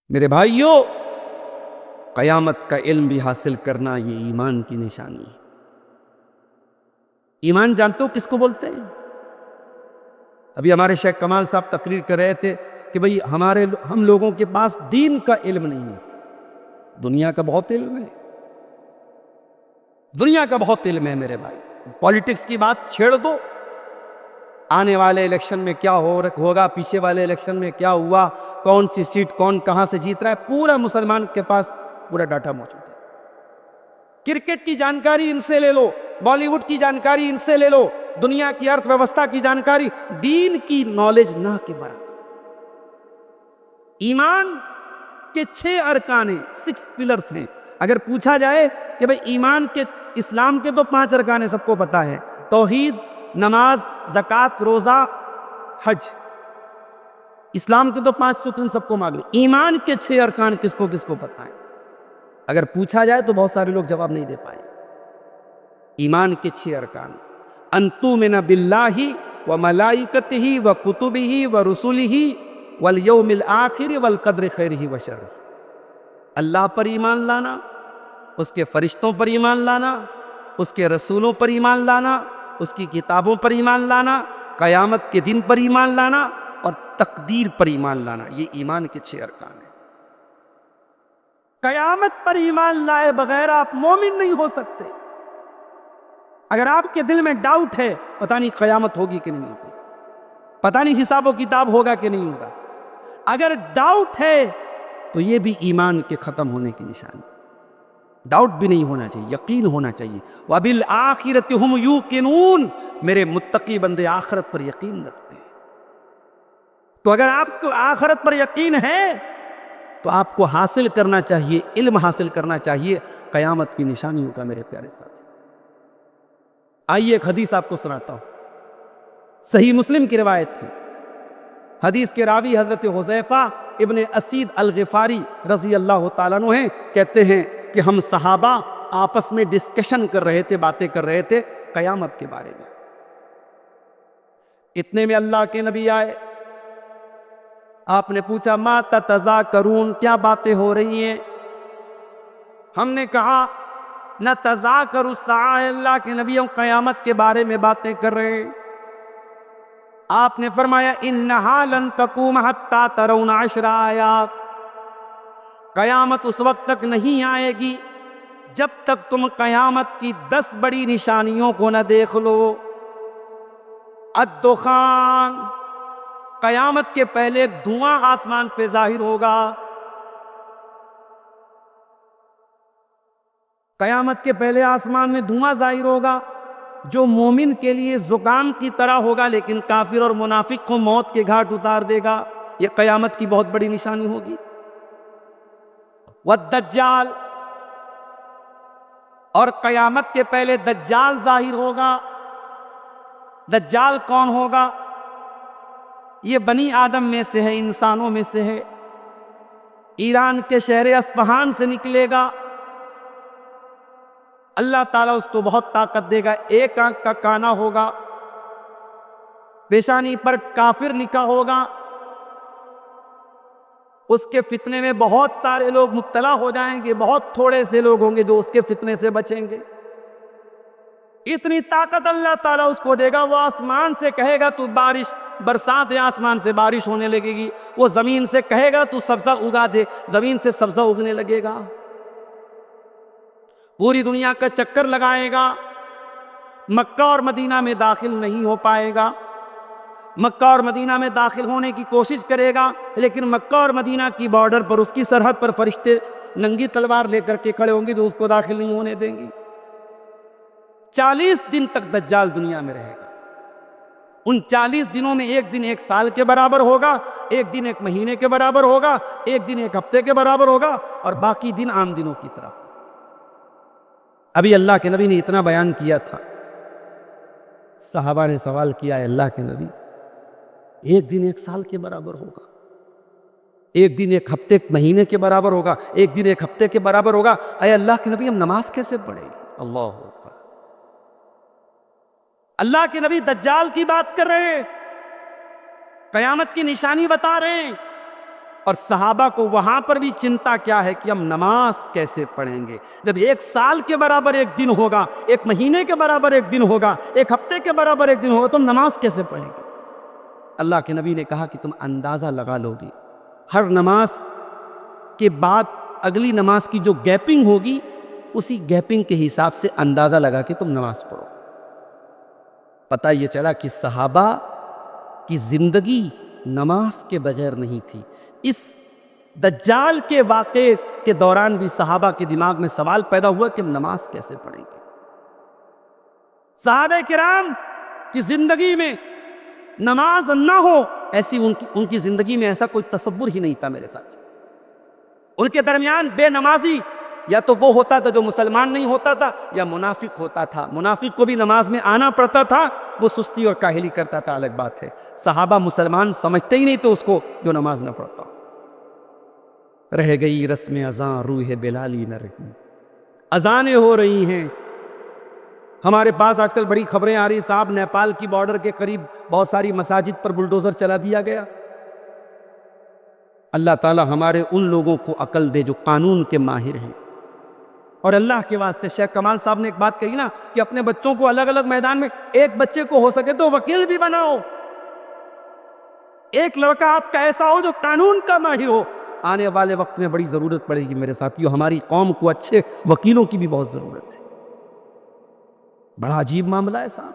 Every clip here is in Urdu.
میرے بھائیوں، قیامت کا علم بھی حاصل کرنا یہ ایمان کی نشانی ہے۔ ایمان جانتے ہو کس کو بولتے ہیں؟ ابھی ہمارے شیخ کمال صاحب تقریر کر رہے تھے کہ بھئی ہم لوگوں کے پاس دین کا علم نہیں ہے، دنیا کا بہت علم ہے، دنیا کا بہت علم ہے میرے بھائی۔ پولیٹکس کی بات چھیڑ دو، آنے والے الیکشن میں کیا ہوگا، پیچھے والے الیکشن میں کیا ہوا، کون سی سیٹ کون کہاں سے جیت رہا ہے، پورا مسلمان کے پاس پورا ڈاٹا موجود ہے۔ کرکٹ کی جانکاری ان سے لے لو، بالی ووڈ کی جانکاری ان سے لے لو، دنیا کی ارتھ ویوستھا کی جانکاری، دین کی نالج نہ کے برابر۔ ایمان کے 6 ارکان ہیں، 6 پلرز ہیں۔ اگر پوچھا جائے کہ بھئی ایمان کے، اسلام کے تو 5 ارکان ہیں، سب کو پتا ہے، توحید، نماز، زکوٰۃ، روزہ، حج۔ اسلام کے تو 5 ستون سب کو معلوم، ایمان کے 6 ارکان کس کو پتا ہے؟ اگر پوچھا جائے تو بہت سارے لوگ جواب نہیں دے پائے۔ ایمان کے 6 ارکان: ان تؤمن باللہ وملائکتہ وکتبہ ورسلہ والیوم الآخر والقدر خیرہ وشرہ۔ اللہ پر ایمان لانا، اس کے فرشتوں پر ایمان لانا، اس کے رسولوں پر ایمان لانا، اس کی کتابوں پر ایمان لانا، قیامت کے دن پر ایمان لانا اور تقدیر پر ایمان لانا، یہ ایمان کے 6 ارکان ہیں۔ قیامت پر ایمان لائے بغیر آپ مومن نہیں ہو سکتے۔ اگر آپ کے دل میں ڈاؤٹ ہے، پتہ نہیں قیامت ہوگی کہ نہیں ہوگی، پتہ نہیں حساب و کتاب ہوگا کہ نہیں ہوگا، اگر ڈاؤٹ ہے تو یہ بھی ایمان کے ختم ہونے کی نشانی۔ ڈاؤٹ بھی نہیں ہونا چاہیے، یقین ہونا چاہیے۔ وَبِالْآخِرَةِ هُمْ يُوقِنُونَ، میرے متقی بندے آخرت پر یقین رکھتے ہیں۔ تو اگر آپ کو آخرت پر یقین ہے تو آپ کو حاصل کرنا چاہیے، علم حاصل کرنا چاہیے قیامت کی نشانیوں کا میرے پیارے ساتھی۔ آئیے ایک حدیث آپ کو سناتا ہوں، صحیح مسلم کی روایت تھی۔ حدیث کے راوی حضرت حذیفہ ابن اسید الغفاری رضی اللہ تعالیٰ عنہ ہیں، کہتے ہیں کہ ہم صحابہ آپس میں ڈسکشن کر رہے تھے، باتیں کر رہے تھے قیامت کے بارے میں۔ اتنے میں اللہ کے نبی آئے، آپ نے پوچھا ما تتذاکرون، کیا باتیں ہو رہی ہیں؟ ہم نے کہا نتذاکر الساعہ، اللہ کے نبی ہم قیامت کے بارے میں باتیں کر رہے ہیں۔ آپ نے فرمایا انہا لن تقوم حتی ترون 10 آیات، قیامت اس وقت تک نہیں آئے گی جب تک تم قیامت کی 10 بڑی نشانیوں کو نہ دیکھ لو۔ الدخان، قیامت کے پہلے دھواں آسمان پہ ظاہر ہوگا۔ قیامت کے پہلے آسمان میں دھواں ظاہر ہوگا، جو مومن کے لیے زکام کی طرح ہوگا، لیکن کافر اور منافق کو موت کے گھاٹ اتار دے گا۔ یہ قیامت کی بہت بڑی نشانی ہوگی۔ والدجال، اور قیامت کے پہلے دجال ظاہر ہوگا۔ دجال کون ہوگا؟ یہ بنی آدم میں سے ہے، انسانوں میں سے ہے، ایران کے شہر اصفہان سے نکلے گا۔ اللہ تعالیٰ اس کو بہت طاقت دے گا، 1 آنکھ کا کانا ہوگا، پیشانی پر کافر لکھا ہوگا۔ اس کے فتنے میں بہت سارے لوگ مبتلا ہو جائیں گے، بہت تھوڑے سے لوگ ہوں گے جو اس کے فتنے سے بچیں گے۔ اتنی طاقت اللہ تعالیٰ اس کو دے گا، وہ آسمان سے کہے گا تو بارش برسات ہے، آسمان سے بارش ہونے لگے گی۔ وہ زمین سے کہے گا تو سبزہ اگا دے، زمین سے سبزہ اگنے لگے گا۔ پوری دنیا کا چکر لگائے گا، مکہ اور مدینہ میں داخل نہیں ہو پائے گا۔ مکہ اور مدینہ میں داخل ہونے کی کوشش کرے گا، لیکن مکہ اور مدینہ کی بارڈر پر، اس کی سرحد پر فرشتے ننگی تلوار لے کر کے کھڑے ہوں گے جو اس کو داخل نہیں ہونے دیں گے۔ 40 دن تک دجال دنیا میں رہے گا۔ ان 40 دنوں میں ایک دن 1 سال کے برابر ہوگا، ایک دن 1 مہینے کے برابر ہوگا، ایک دن 1 ہفتے کے برابر ہوگا، اور باقی دن عام دنوں کی طرح۔ ابھی اللہ کے نبی نے اتنا بیان کیا تھا، صحابہ نے سوال کیا ہے اللہ کے نبی، ایک دن 1 سال کے برابر ہوگا، ایک دن 1 ہفتے 1 مہینے کے برابر ہوگا، ایک دن 1 ہفتے کے برابر ہوگا، اے اللہ کے نبی ہم نماز کیسے پڑھیں گے؟ اللہ اکبر۔ اللہ کے نبی دجال کی بات کر رہے ہیں، قیامت کی نشانی بتا رہے ہیں، اور صحابہ کو وہاں پر بھی چنتا کیا ہے کہ ہم نماز کیسے پڑھیں گے؟ جب 1 سال کے برابر ایک دن ہوگا، 1 مہینے کے برابر ایک دن ہوگا، 1 ہفتے کے برابر ایک دن ہوگا، تو ہم نماز کیسے پڑھیں گے؟ اللہ کے نبی نے کہا کہ تم اندازہ لگا لو گی، ہر نماز کے بعد اگلی نماز کی جو گیپنگ ہوگی، اسی گیپنگ کے حساب سے اندازہ لگا کہ تم نماز پڑھو۔ پتہ یہ چلا کہ صحابہ کی زندگی نماز کے بغیر نہیں تھی۔ اس دجال کے واقعے کے دوران بھی صحابہ کے دماغ میں سوال پیدا ہوا کہ ہم نماز کیسے پڑھیں گے؟ صحابہ کرام کی زندگی میں نماز نہ ہو ایسی ان کی زندگی میں ایسا کوئی تصور ہی نہیں تھا میرے ساتھ۔ ان کے درمیان بے نمازی یا تو وہ ہوتا تھا جو مسلمان نہیں ہوتا تھا، یا منافق ہوتا تھا۔ منافق کو بھی نماز میں آنا پڑتا تھا، وہ سستی اور کاہلی کرتا تھا، الگ بات ہے۔ صحابہ مسلمان سمجھتے ہی نہیں تھے اس کو جو نماز نہ پڑھتا۔ رہ گئی رسم اذاں روح بلالی نہ رہی، اذانیں ہو رہی ہیں۔ ہمارے پاس آج کل بڑی خبریں آ رہی، صاحب نیپال کی بارڈر کے قریب بہت ساری مساجد پر بلڈوزر چلا دیا گیا۔ اللہ تعالی ہمارے ان لوگوں کو عقل دے جو قانون کے ماہر ہیں۔ اور اللہ کے واسطے شیخ کمال صاحب نے ایک بات کہی نا کہ اپنے بچوں کو الگ الگ میدان میں، ایک بچے کو ہو سکے تو وکیل بھی بناؤ، ایک لڑکا آپ کا ایسا ہو جو قانون کا ماہر ہو۔ آنے والے وقت میں بڑی ضرورت پڑے گی میرے ساتھیو، ہماری قوم کو اچھے وکیلوں کی بھی بہت ضرورت ہے۔ بڑا عجیب معاملہ ہے صاحب،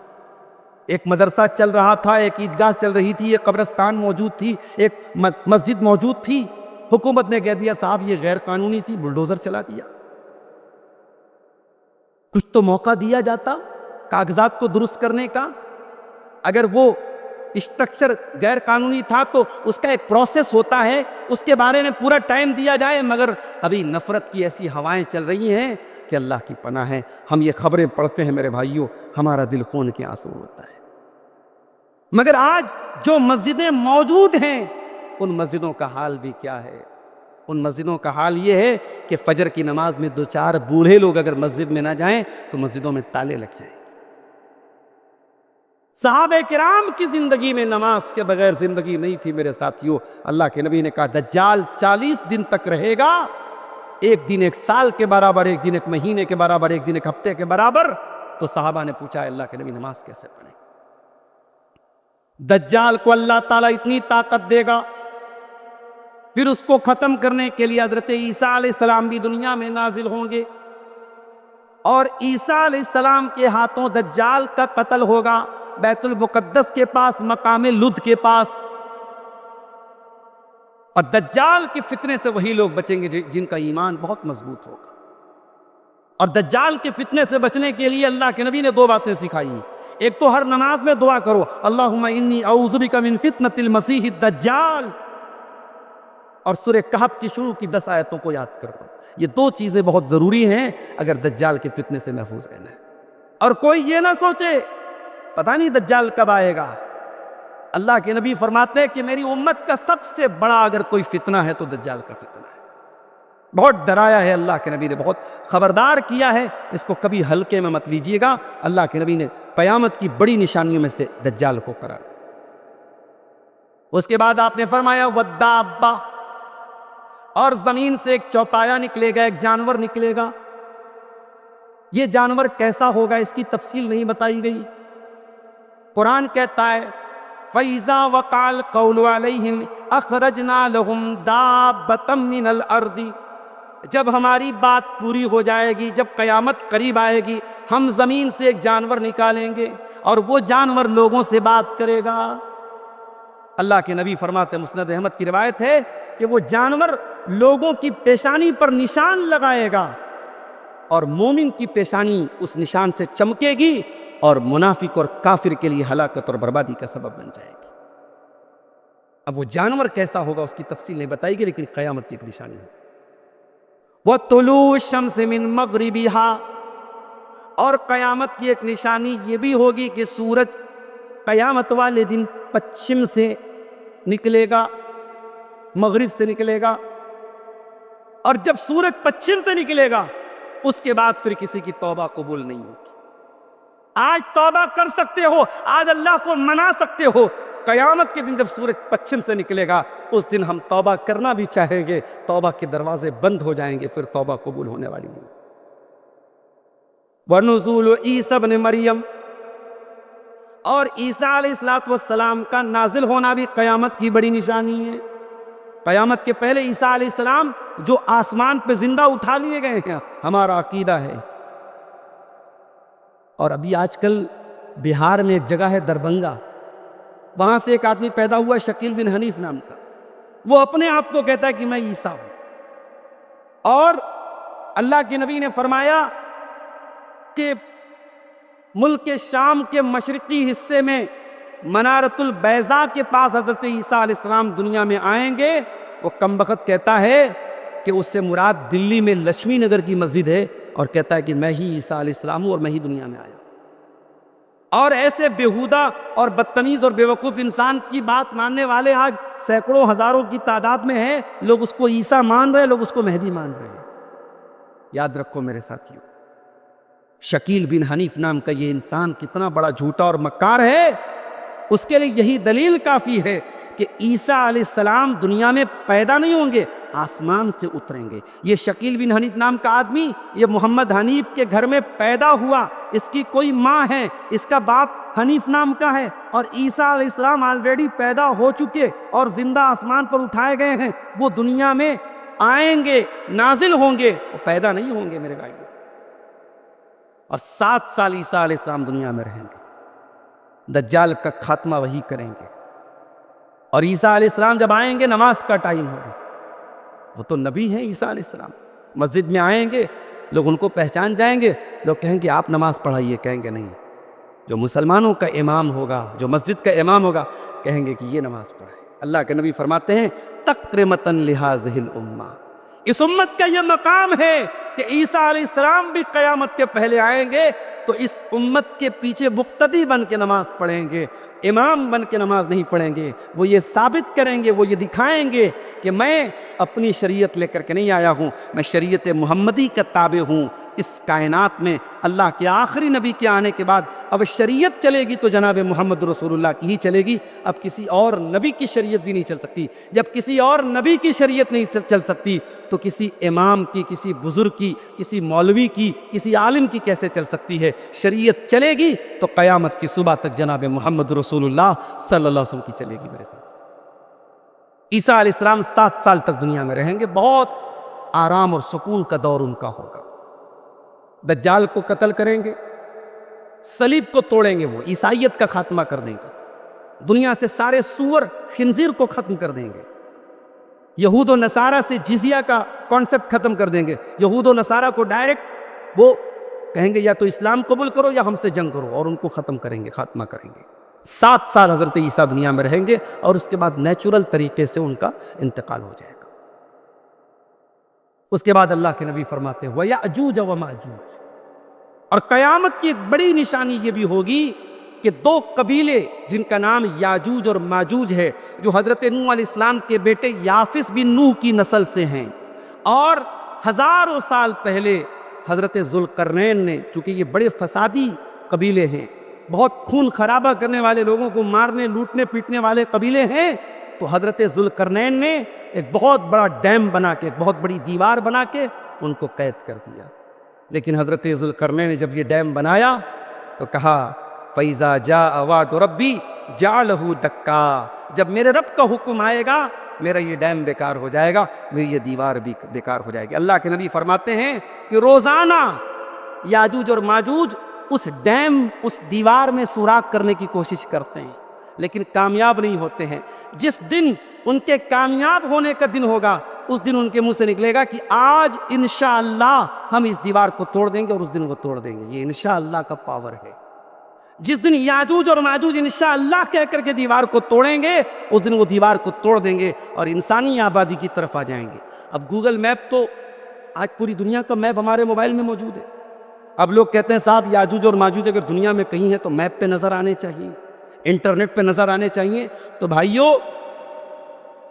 ایک مدرسہ چل رہا تھا، ایک عیدگاہ چل رہی تھی، ایک قبرستان موجود تھی، ایک مسجد موجود تھی، حکومت نے کہہ دیا صاحب یہ غیر قانونی تھی، بلڈوزر چلا دیا۔ کچھ تو موقع دیا جاتا کاغذات کو درست کرنے کا، اگر وہ اسٹرکچر غیر قانونی تھا تو اس کا ایک پروسیس ہوتا ہے، اس کے بارے میں پورا ٹائم دیا جائے، مگر ابھی نفرت کی ایسی ہوائیں چل رہی ہیں کہ اللہ کی پناہ ہے۔ ہم یہ خبریں پڑھتے ہیں میرے بھائیوں، ہمارا دل خون کے آنسو ہوتا ہے۔ مگر آج جو مسجدیں موجود ہیں ان مسجدوں کا حال بھی کیا ہے؟ ان مسجدوں کا حال یہ ہے کہ فجر کی نماز میں 2-4 بوڑھے لوگ اگر مسجد میں نہ جائیں تو مسجدوں میں تالے لگ جائیں گے۔ صحابہ کرام کی زندگی میں نماز کے بغیر زندگی نہیں تھی میرے ساتھیوں۔ اللہ کے نبی نے کہا دجال 40 دن تک رہے گا، ایک دن 1 سال کے برابر، ایک دن 1 مہینے کے برابر، ایک دن 1 ہفتے کے برابر۔ تو صحابہ نے پوچھا اللہ کے نبی نماز کیسے پڑھیں؟ دجال کو اللہ تعالیٰ اتنی طاقت دے گا، پھر اس کو ختم کرنے کے لیے حضرت عیسیٰ علیہ السلام بھی دنیا میں نازل ہوں گے، اور عیسیٰ علیہ السلام کے ہاتھوں دجال کا قتل ہوگا بیت المقدس کے پاس، مقام لد کے پاس۔ اور دجال کے فتنے سے وہی لوگ بچیں گے جن کا ایمان بہت مضبوط ہوگا۔ اور دجال کے فتنے سے بچنے کے لیے اللہ کے نبی نے 2 باتیں سکھائی۔ ایک تو ہر نماز میں دعا کرو اللہم انی اعوذ بک من فتنۃ المسیح الدجال، اور سورہ کہف کی شروع کی 10 آیتوں کو یاد کرو۔ یہ 2 چیزیں بہت ضروری ہیں اگر دجال کے فتنے سے محفوظ رہنا ہے۔ اور کوئی یہ نہ سوچے پتہ نہیں دجال کب آئے گا۔ اللہ کے نبی فرماتے ہیں کہ میری امت کا سب سے بڑا اگر کوئی فتنہ ہے تو دجال کا فتنہ ہے۔ بہت ڈرایا ہے اللہ کے نبی نے، بہت خبردار کیا ہے، اس کو کبھی ہلکے میں مت لیجیے گا۔ اللہ کے نبی نے قیامت کی بڑی نشانیوں میں سے دجال کو قرار۔ اس کے بعد آپ نے فرمایا والدابہ، اور زمین سے ایک چوپایا نکلے گا، ایک جانور نکلے گا۔ یہ جانور کیسا ہوگا اس کی تفصیل نہیں بتائی گئی۔ قرآن کہتا ہے فَإِذَا وَقَعَ الْقَوْلُ عَلَيْهِمْ أَخْرَجْنَا لَهُمْ دَابَّةً مِّنَ الْأَرْضِ، جب ہماری بات پوری ہو جائے گی، جب قیامت قریب آئے گی، ہم زمین سے ایک جانور نکالیں گے اور وہ جانور لوگوں سے بات کرے گا۔ اللہ کے نبی فرماتے ہیں، مسند احمد کی روایت ہے کہ وہ جانور لوگوں کی پیشانی پر نشان لگائے گا اور مومن کی پیشانی اس نشان سے چمکے گی اور منافق اور کافر کے لیے ہلاکت اور بربادی کا سبب بن جائے گی۔ اب وہ جانور کیسا ہوگا اس کی تفصیل نہیں بتائی گئی، لیکن قیامت کی ایک نشانی ہے۔ وَطُلُوعُ الشَّمْسِ مِن مَغْرِبِهَا، اور قیامت کی ایک نشانی یہ بھی ہوگی کہ سورج قیامت والے دن پچھم سے نکلے گا، مغرب سے نکلے گا، اور جب سورج پچھم سے نکلے گا اس کے بعد پھر کسی کی توبہ قبول نہیں ہوگی۔ آج توبہ کر سکتے ہو، آج اللہ کو منا سکتے ہو، قیامت کے دن جب سورج پچھم سے نکلے گا اس دن ہم توبہ کرنا بھی چاہیں گے، توبہ کے دروازے بند ہو جائیں گے، پھر توبہ قبول ہونے والی نہیں۔ وَنُزُولُ عِیسیٰ ابن مریم، اور عیسیٰ علیہ السلام کا نازل ہونا بھی قیامت کی بڑی نشانی ہے۔ قیامت کے پہلے عیسیٰ علیہ السلام جو آسمان پہ زندہ اٹھا لیے گئے ہیں، ہمارا عقیدہ ہے۔ اور ابھی آج کل بہار میں ایک جگہ ہے دربنگا، وہاں سے ایک آدمی پیدا ہوا شکیل بن حنیف نام کا، وہ اپنے آپ کو کہتا ہے کہ میں عیسیٰ ہوں، اور اللہ کے نبی نے فرمایا کہ ملک شام کے مشرقی حصے میں منارت البیضاء کے پاس حضرت عیسیٰ علیہ السلام دنیا میں آئیں گے۔ وہ کمبخت کہتا ہے کہ اس سے مراد دلی میں لکشمی نگر کی مسجد ہے، اور کہتا ہے کہ میں ہی عیسیٰ علیہ السلام ہوں اور میں ہی دنیا میں آیا۔ اور ایسے بیہودہ اور بدتمیز اور بیوقوف انسان کی بات ماننے والے آج سینکڑوں ہزاروں کی تعداد میں ہیں۔ لوگ اس کو عیسیٰ مان رہے ہیں، لوگ اس کو مہدی مان رہے ہیں۔ یاد رکھو میرے ساتھیوں، شکیل بن حنیف نام کا یہ انسان کتنا بڑا جھوٹا اور مکار ہے، اس کے لیے یہی دلیل کافی ہے کہ عیسیٰ علیہ السلام دنیا میں پیدا نہیں ہوں گے، آسمان سے اتریں گے۔ یہ شکیل بن حنیف نام کا آدمی یہ محمد حنیف کے گھر میں پیدا ہوا، اس کی کوئی ماں ہے، اس کا باپ حنیف نام کا ہے، اور عیسیٰ علیہ السلام آلریڈی پیدا ہو چکے اور زندہ آسمان پر اٹھائے گئے ہیں۔ وہ دنیا میں آئیں گے، نازل ہوں گے، وہ پیدا نہیں ہوں گے میرے بھائیو۔ اور 7 سال عیسیٰ علیہ السلام دنیا میں رہیں گے، دجال کا خاتمہ وہی کریں گے۔ اور عیسیٰ علیہ السلام جب آئیں گے نماز کا ٹائم ہوگا، وہ تو نبی ہیں عیسیٰ علیہ السلام، مسجد میں آئیں گے، لوگ ان کو پہچان جائیں گے، لوگ کہیں گے آپ نماز پڑھائیے، کہیں گے نہیں، جو مسلمانوں کا امام ہوگا، جو مسجد کا امام ہوگا، کہیں گے کہ یہ نماز پڑھائے۔ اللہ کے نبی فرماتے ہیں تکرمتاً لہذہ الامہ، اس امت کا یہ مقام ہے کہ عیسیٰ علیہ السلام بھی قیامت کے پہلے آئیں گے تو اس امت کے پیچھے مقتدی بن کے نماز پڑھیں گے، امام بن کے نماز نہیں پڑھیں گے۔ وہ یہ ثابت کریں گے، وہ یہ دکھائیں گے کہ میں اپنی شریعت لے کر کے نہیں آیا ہوں، میں شریعت محمدی کا تابع ہوں۔ اس کائنات میں اللہ کے آخری نبی کے آنے کے بعد اب شریعت چلے گی تو جناب محمد رسول اللہ کی ہی چلے گی، اب کسی اور نبی کی شریعت بھی نہیں چل سکتی۔ جب کسی اور نبی کی شریعت نہیں چل سکتی تو کسی امام کی، کسی بزرگ کی، کسی مولوی کی، کسی عالم کی کیسے چل سکتی ہے؟ شریعت چلے گی تو قیامت کی صبح تک جناب محمد رسول اللہ صلی اللہ علیہ وسلم کی چلے گی میرے ساتھ۔ عیسیٰ علیہ السلام 7 سال تک دنیا میں رہیں گے، بہت آرام اور سکون کا دور ان کا ہوگا۔ دجال کو قتل کریں گے، صلیب کو توڑیں گے، وہ عیسائیت کا خاتمہ کر دیں گے، دنیا سے سارے سور خنزیر کو ختم کر دیں گے، یہود و نصارہ سے جزیہ کا کانسیپٹ ختم کر دیں گے۔ یہود و نصارہ کو ڈائریکٹ وہ کہیں گے یا تو اسلام قبول کرو یا ہم سے جنگ کرو، اور ان کو ختم کریں گے، خاتمہ کریں گے۔ 7 سال حضرت عیسیٰ دنیا میں رہیں گے اور اس کے بعد نیچرل طریقے سے ان کا انتقال ہو جائے گا۔ اس کے بعد اللہ کے نبی فرماتے ہیں وَيَأْجُوجَ وَمَأْجُوجَ، اور قیامت کی ایک بڑی نشانی یہ بھی ہوگی کہ 2 قبیلے جن کا نام یاجوج اور ماجوج ہے، جو حضرت نوح علیہ السلام کے بیٹے یافس بن نوح کی نسل سے ہیں، اور ہزاروں سال پہلے حضرت ذوالقرنین نے، چونکہ یہ بڑے فسادی قبیلے ہیں، بہت خون خرابہ کرنے والے، لوگوں کو مارنے لوٹنے پیٹنے والے قبیلے ہیں، تو حضرت ذوالقرنین نے ایک بہت بڑا ڈیم بنا کے، ایک بہت بڑی دیوار بنا کے ان کو قید کر دیا۔ لیکن حضرت ذوالقرنین نے جب یہ ڈیم بنایا تو کہا فَإِذَا جَاءَ وَعْدُ رَبِّي جَعَلَهُ دَكَّا، جب میرے رب کا حکم آئے گا میرا یہ ڈیم بیکار ہو جائے گا، میری یہ دیوار بھی بیکار ہو جائے گی۔ اللہ کے نبی فرماتے ہیں کہ روزانہ یاجوج اور ماجوج اس ڈیم، اس دیوار میں سوراخ کرنے کی کوشش کرتے ہیں لیکن کامیاب نہیں ہوتے ہیں۔ جس دن ان کے کامیاب ہونے کا دن ہوگا اس دن ان کے منہ سے نکلے گا کہ آج انشاءاللہ ہم اس دیوار کو توڑ دیں گے، اور اس دن وہ توڑ دیں گے۔ یہ انشاءاللہ کا پاور ہے۔ جس دن یاجوج اور ماجوج انشاءاللہ کہہ کر کے دیوار کو توڑیں گے اس دن وہ دیوار کو توڑ دیں گے اور انسانی آبادی کی طرف آ جائیں گے۔ اب گوگل میپ تو آج پوری دنیا کا میپ ہمارے موبائل میں موجود ہے۔ اب لوگ کہتے ہیں صاحب یاجوج اور ماجوج اگر دنیا میں کہیں ہے تو میپ پہ نظر آنے چاہیے، انٹرنیٹ پہ نظر آنے چاہیے۔ تو بھائیو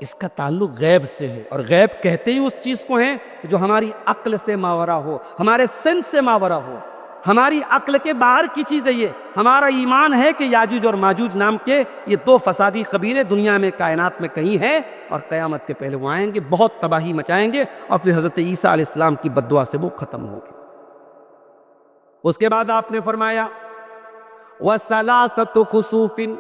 اس کا تعلق غیب سے ہے، اور غیب کہتے ہی اس چیز کو ہیں جو ہماری عقل سے ماورا ہو، ہمارے سینس سے ماورا ہو۔ ہماری عقل کے باہر کی چیز ہے یہ. ہمارا ایمان ہے کہ یاجوج اور ماجوج نام کے یہ دو فسادی قبیلے دنیا میں کائنات میں کہیں ہیں اور قیامت کے پہلے وہ آئیں گے, بہت تباہی مچائیں گے اور پھر حضرت عیسیٰ علیہ السلام کی بد دعا سے وہ ختم ہوں گے. اس کے بعد آپ نے فرمایا وَثَلَاثَةُ خُسُوفٍ,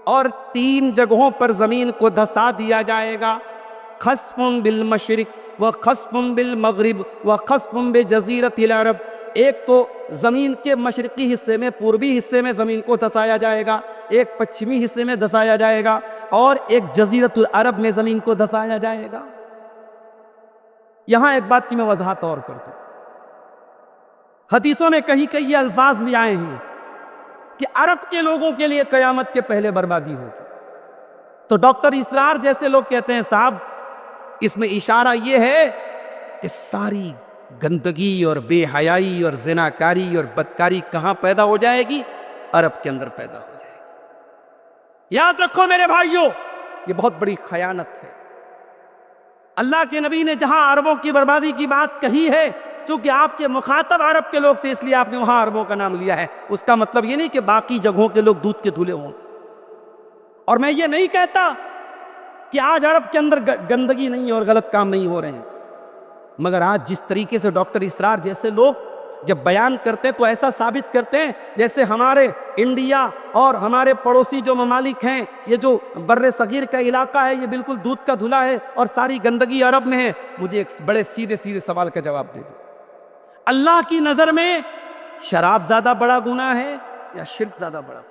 اور 3 جگہوں پر زمین کو دھسا دیا جائے گا. خسف بالمشرق وخسف بالمغرب وخسف بجزیرۃ العرب. ایک تو زمین کے مشرقی حصے میں, پوربی حصے میں زمین کو دھسایا جائے گا, ایک پچھمی حصے میں دھسایا جائے گا, اور ایک جزیرۃ العرب میں زمین کو دھسایا جائے گا. یہاں ایک بات کی میں وضاحت اور کرتا ہوں. حدیثوں میں کہیں کہیں یہ الفاظ بھی آئے ہیں کہ عرب کے لوگوں کے لیے قیامت کے پہلے بربادی ہوگی. تو ڈاکٹر اسرار جیسے لوگ کہتے ہیں صاحب اس میں اشارہ یہ ہے کہ ساری گندگی اور بے حیائی اور زناکاری اور بدکاری کہاں پیدا ہو جائے گی؟ عرب کے اندر پیدا ہو جائے گی. یاد رکھو میرے بھائیوں, یہ بہت بڑی خیانت ہے. اللہ کے نبی نے جہاں عربوں کی بربادی کی بات کہی ہے, چونکہ آپ کے مخاطب عرب کے لوگ تھے اس لیے آپ نے وہاں عربوں کا نام لیا ہے. اس کا مطلب یہ نہیں کہ باقی جگہوں کے لوگ دودھ کے دھلے ہوں. اور میں یہ نہیں کہتا کہ آج عرب کے اندر گندگی نہیں اور غلط کام نہیں ہو رہے ہیں, مگر آج جس طریقے سے ڈاکٹر اسرار جیسے لوگ جب بیان کرتے تو ایسا ثابت کرتے ہیں جیسے ہمارے انڈیا اور ہمارے پڑوسی جو ممالک ہیں, یہ جو بر صغیر کا علاقہ ہے یہ بالکل دودھ کا دھلا ہے اور ساری گندگی عرب میں ہے. مجھے ایک بڑے سیدھے سیدھے سوال کا جواب دے دو, اللہ کی نظر میں شراب زیادہ بڑا گناہ ہے یا شرک زیادہ بڑا؟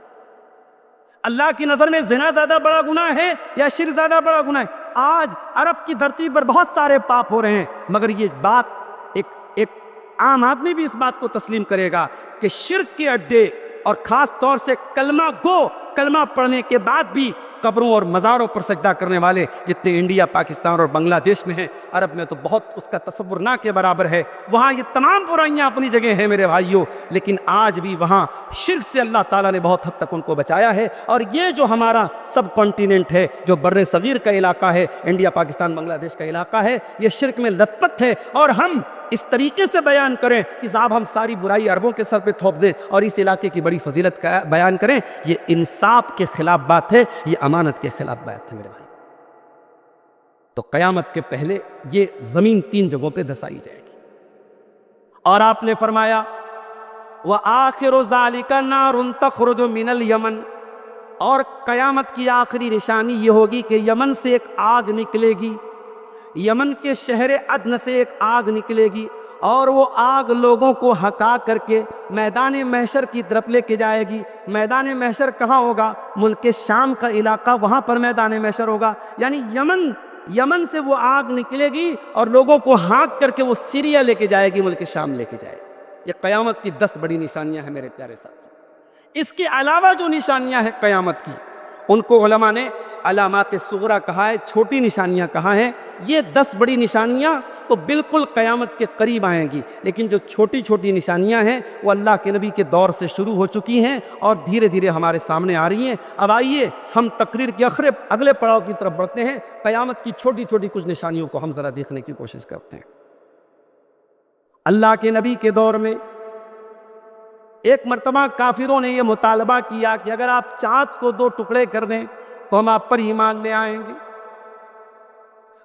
اللہ کی نظر میں زنا زیادہ بڑا گناہ ہے یا شرک زیادہ بڑا گناہ ہے؟ آج عرب کی دھرتی پر بہت سارے پاپ ہو رہے ہیں, مگر یہ بات ایک عام آدمی بھی اس بات کو تسلیم کرے گا کہ شرک کے اڈے اور خاص طور سے کلمہ گو, کلمہ پڑھنے کے بعد بھی قبروں اور مزاروں پر سجدہ کرنے والے جتنے انڈیا, پاکستان اور بنگلہ دیش میں ہیں, عرب میں تو بہت اس کا تصور نہ کے برابر ہے. وہاں یہ تمام برائیاں اپنی جگہ ہیں میرے بھائیوں, لیکن آج بھی وہاں شرک سے اللہ تعالیٰ نے بہت حد تک ان کو بچایا ہے. اور یہ جو ہمارا سب کانٹیننٹ ہے, جو بر صغیر کا علاقہ ہے, انڈیا, پاکستان, بنگلہ دیش کا علاقہ ہے, یہ شرک میں لت پت ہے. اور ہم اس طریقے سے بیان کریں کہ صاحب ہم ساری برائی عربوں کے سر پہ تھوپ دیں اور اس علاقے کی بڑی فضیلت کا بیان کریں, یہ انصاف کے خلاف بات ہے, یہ امانت کے خلاف بات ہے میرے بھائی. تو قیامت کے پہلے یہ زمین 3 جگہوں پہ دھسائی جائے گی. اور آپ نے فرمایا وَآخِرُ ذَلِكَ نَارٌ تَخْرُجُ مِنَ الْيَمَنِ, اور قیامت کی آخری نشانی یہ ہوگی کہ یمن سے ایک آگ نکلے گی, یمن کے شہر عدن سے ایک آگ نکلے گی, اور وہ آگ لوگوں کو ہکا کر کے میدان محشر کی طرف لے کے جائے گی. میدان محشر کہاں ہوگا؟ ملک شام کا علاقہ, وہاں پر میدان محشر ہوگا. یعنی یمن سے وہ آگ نکلے گی اور لوگوں کو ہانک کر کے وہ سیریا لے کے جائے گی, ملک شام لے کے جائے گی. یہ قیامت کی 10 بڑی نشانیاں ہیں میرے پیارے ساتھی. اس کے علاوہ جو نشانیاں ہیں قیامت کی, ان کو علماء نے علامات صغرا کہا ہے, چھوٹی نشانیاں کہا ہے. یہ 10 بڑی نشانیاں تو بالکل قیامت کے قریب آئیں گی, لیکن جو چھوٹی چھوٹی نشانیاں ہیں وہ اللہ کے نبی کے دور سے شروع ہو چکی ہیں اور دھیرے دھیرے ہمارے سامنے آ رہی ہیں. اب آئیے ہم تقریر کے اگلے پڑاؤ کی طرف بڑھتے ہیں. قیامت کی چھوٹی چھوٹی کچھ نشانیوں کو ہم ذرا دیکھنے کی کوشش کرتے ہیں. اللہ کے نبی کے دور میں ایک مرتبہ کافروں نے یہ مطالبہ کیا کہ اگر آپ چاند کو 2 ٹکڑے کر دیں تو ہم آپ پر ایمان لے آئیں گے.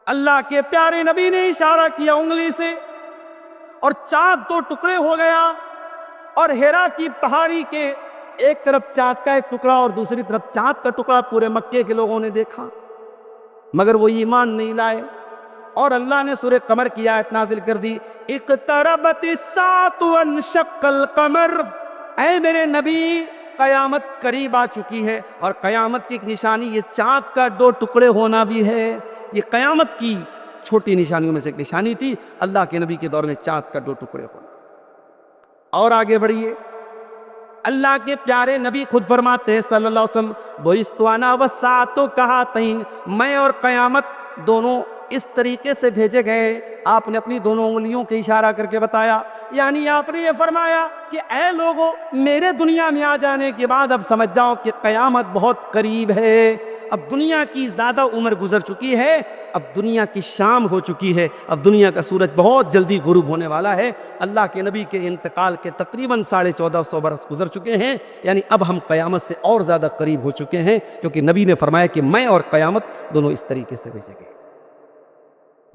اللہ کے پیارے نبی نے اشارہ کیا انگلی سے اور چاند 2 ٹکڑے ہو گیا, اور ہیرا کی پہاڑی کے ایک طرف چاند کا ایک ٹکڑا اور دوسری طرف چاند کا ٹکڑا پورے مکے کے لوگوں نے دیکھا, مگر وہ ایمان نہیں لائے. اور اللہ نے سورہ قمر کی آیت نازل کر دی, اقتربت الساعۃ وانشق القمر. اے میرے نبی, قیامت قریب آ چکی ہے, اور قیامت کی ایک نشانی یہ چاند کا 2 ٹکڑے ہونا بھی ہے. یہ قیامت کی چھوٹی نشانیوں میں سے ایک نشانی تھی, اللہ کے نبی کے دور میں چاند کا 2 ٹکڑے ہونا. اور آگے بڑھیے, اللہ کے پیارے نبی خود فرماتے ہیں صلی اللہ علیہ وسلم, بعثت انا والساعۃ کہاتین, میں اور قیامت دونوں اس طریقے سے بھیجے گئے. آپ نے اپنی دونوں انگلیوں کے اشارہ کر کے بتایا, یعنی آپ نے یہ فرمایا کہ اے لوگوں, میرے دنیا میں آ جانے کے بعد اب سمجھ جاؤ کہ قیامت بہت قریب ہے. اب دنیا کی زیادہ عمر گزر چکی ہے، اب دنیا کی شام ہو چکی ہے، اب دنیا کا سورج بہت جلدی غروب ہونے والا ہے۔ اللہ کے نبی کے انتقال کے تقریباً 1450 برس گزر چکے ہیں، یعنی اب ہم قیامت سے اور زیادہ قریب ہو چکے ہیں، کیونکہ نبی نے فرمایا کہ میں اور قیامت دونوں اس طریقے سے بھیجے گئے۔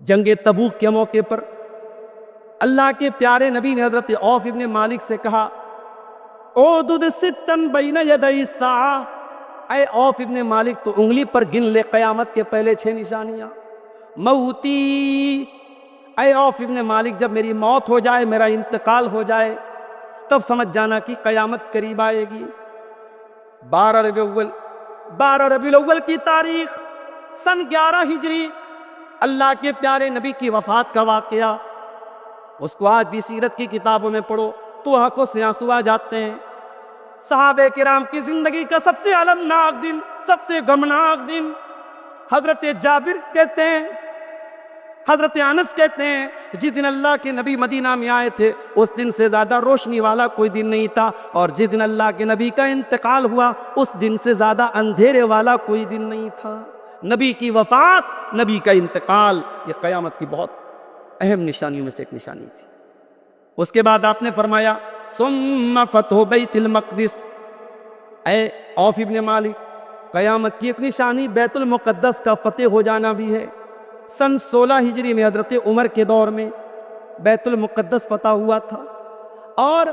جنگ تبوک کے موقع پر اللہ کے پیارے نبی نے حضرت عوف ابن مالک سے کہا، اعدد ستن بین یدی الساعہ، اے عوف ابن مالک تو انگلی پر گن لے قیامت کے پہلے 6 نشانیاں۔ موتی، اے عوف ابن مالک جب میری موت ہو جائے، میرا انتقال ہو جائے، تب سمجھ جانا کہ قیامت قریب آئے گی۔ 12 ربیع الاول کی تاریخ سن 11 ہجری، اللہ کے پیارے نبی کی وفات کا واقعہ، اس کو آج بھی سیرت کی کتابوں میں پڑھو تو آنکھوں سے آنسو آ جاتے ہیں۔ صحابہ کرام کی زندگی کا سب سے المناک دن، سب سے غمناک دن، حضرت جابر کہتے ہیں، حضرت انس کہتے ہیں، جس دن اللہ کے نبی مدینہ میں آئے تھے اس دن سے زیادہ روشنی والا کوئی دن نہیں تھا، اور جس دن اللہ کے نبی کا انتقال ہوا اس دن سے زیادہ اندھیرے والا کوئی دن نہیں تھا۔ نبی کی وفات، نبی کا انتقال، یہ قیامت کی بہت اہم نشانیوں میں سے ایک نشانی تھی۔ اس کے بعد آپ نے فرمایا ثم فتح بیت المقدس، اے عوف ابن مالک قیامت کی ایک نشانی بیت المقدس کا فتح ہو جانا بھی ہے۔ سن 16 ہجری میں حضرت عمر کے دور میں بیت المقدس فتح ہوا تھا، اور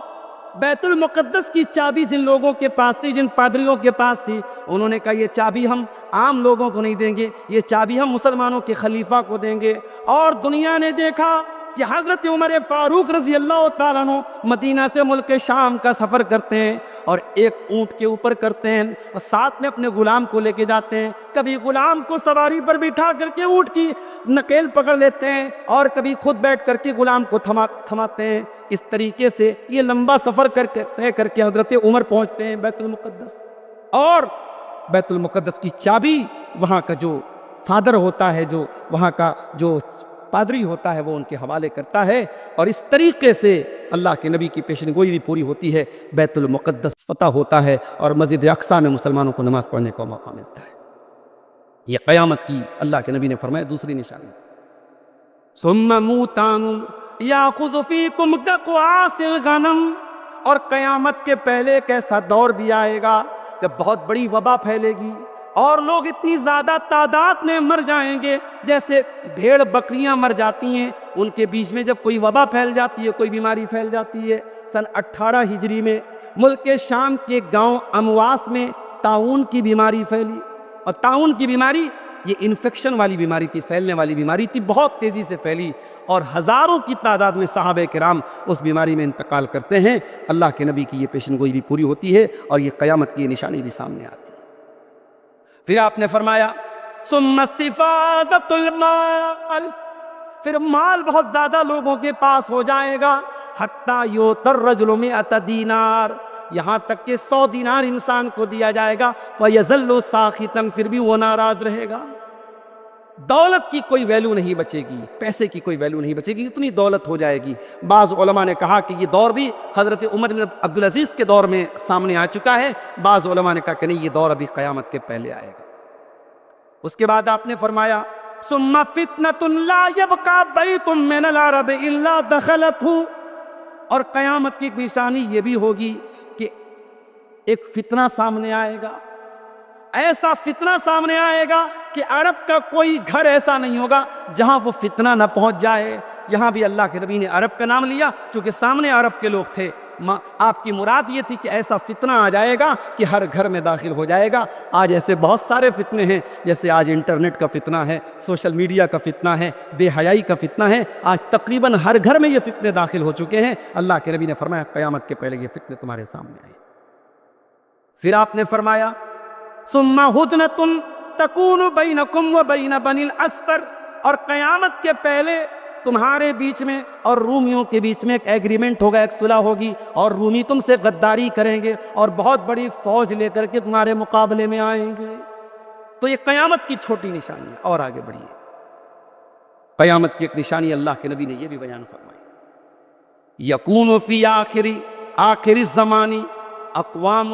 بیت المقدس کی چابی جن لوگوں کے پاس تھی، جن پادریوں کے پاس تھی، انہوں نے کہا یہ چابی ہم عام لوگوں کو نہیں دیں گے، یہ چابی ہم مسلمانوں کے خلیفہ کو دیں گے۔ اور دنیا نے دیکھا کہ حضرت عمر فاروق رضی اللہ تعالیٰ عنہ مدینہ سے ملک شام کا سفر کرتے ہیں، اور ایک اونٹ کے اوپر کرتے ہیں اور ساتھ میں اپنے غلام کو لے کے جاتے ہیں، کبھی غلام کو سواری پر بٹھا کر کے اونٹ کی نکیل پکڑ لیتے ہیں، اور کبھی خود بیٹھ کر کے غلام کو تھماتے ہیں۔ اس طریقے سے یہ لمبا سفر طے کر کے حضرت عمر پہنچتے ہیں بیت المقدس، اور بیت المقدس کی چابی وہاں کا جو فادر ہوتا ہے، جو وہاں کا جو پادری ہوتا ہے، وہ ان کے حوالے کرتا ہے، اور اس طریقے سے اللہ کے نبی کی پیشن گوئی بھی پوری ہوتی ہے، بیت المقدس فتح ہوتا ہے، اور مسجد اقصیٰ میں مسلمانوں کو نماز پڑھنے کا موقع ملتا ہے۔ یہ قیامت کی اللہ کے نبی نے فرمایا دوسری نشانی۔ ثم موتان یاخذ فیکم کقواس الغنم، اور قیامت کے پہلے ایک ایسا دور بھی آئے گا جب بہت بڑی وبا پھیلے گی، اور لوگ اتنی زیادہ تعداد میں مر جائیں گے جیسے بھیڑ بکریاں مر جاتی ہیں۔ ان کے بیچ میں جب کوئی وبا پھیل جاتی ہے، کوئی بیماری پھیل جاتی ہے، سن 18 ہجری میں ملک شام کے گاؤں امواس میں طاعون کی بیماری پھیلی، اور طاعون کی بیماری یہ انفیکشن والی بیماری تھی، پھیلنے والی بیماری تھی، بہت تیزی سے پھیلی، اور ہزاروں کی تعداد میں صحابہ کرام اس بیماری میں انتقال کرتے ہیں۔ اللہ کے نبی کی یہ پیشن گوئی بھی پوری ہوتی ہے، اور یہ قیامت کی نشانی بھی سامنے آتی ہے۔ پھر آپ نے فرمایا ثم استفاضۃ المال، پھر مال بہت زیادہ لوگوں کے پاس ہو جائے گا، حتی یؤتی الرجل 100 دینار، یہاں تک کہ 100 دینار انسان کو دیا جائے گا، فیظل ساخطا، پھر بھی وہ ناراض رہے گا۔ دولت کی کوئی ویلیو نہیں بچے گی، پیسے کی کوئی ویلیو نہیں بچے گی، اتنی دولت ہو جائے گی۔ بعض علماء نے کہا کہ یہ دور بھی حضرت عمر بن عبدالعزیز کے دور میں سامنے آ چکا ہے، بعض علماء نے کہا کہ نہیں، یہ دور ابھی قیامت کے پہلے آئے گا۔ اس کے بعد آپ نے فرمایا ثم فتنۃ لا یبقى بیت من العرب الا دخلته، اور قیامت کی نشانی یہ بھی ہوگی کہ ایک فتنہ سامنے آئے گا، ایسا فتنہ سامنے آئے گا کہ عرب کا کوئی گھر ایسا نہیں ہوگا جہاں وہ فتنہ نہ پہنچ جائے۔ یہاں بھی اللہ کے نبی نے عرب کا نام لیا کیونکہ سامنے عرب کے لوگ تھے۔ آپ کی مراد یہ تھی کہ ایسا فتنہ آ جائے گا کہ ہر گھر میں داخل ہو جائے گا۔ آج ایسے بہت سارے فتنے ہیں، جیسے آج انٹرنیٹ کا فتنہ ہے، سوشل میڈیا کا فتنہ ہے، بے حیائی کا فتنہ ہے، آج تقریباً ہر گھر میں یہ فتنے داخل ہو چکے ہیں۔ اللہ کے نبی نے فرمایا قیامت کے پہلے یہ فتنے تمہارے سامنے آئے۔ پھر آپ نے فرمایا ثم ہدنۃ تکون بینکم و بین بنی الاسفر، اور قیامت کے پہلے تمہارے بیچ میں اور رومیوں کے بیچ میں ایک ایگریمنٹ ہوگا، ایک صلح ہوگی، اور رومی تم سے غداری کریں گے اور بہت بڑی فوج لے کر کے تمہارے مقابلے میں آئیں گے۔ تو یہ قیامت کی چھوٹی نشانی ہے، اور آگے بڑھیے۔ قیامت کی ایک نشانی اللہ کے نبی نے یہ بھی بیان فرمائی، یکون فی آخر الزمان اقوام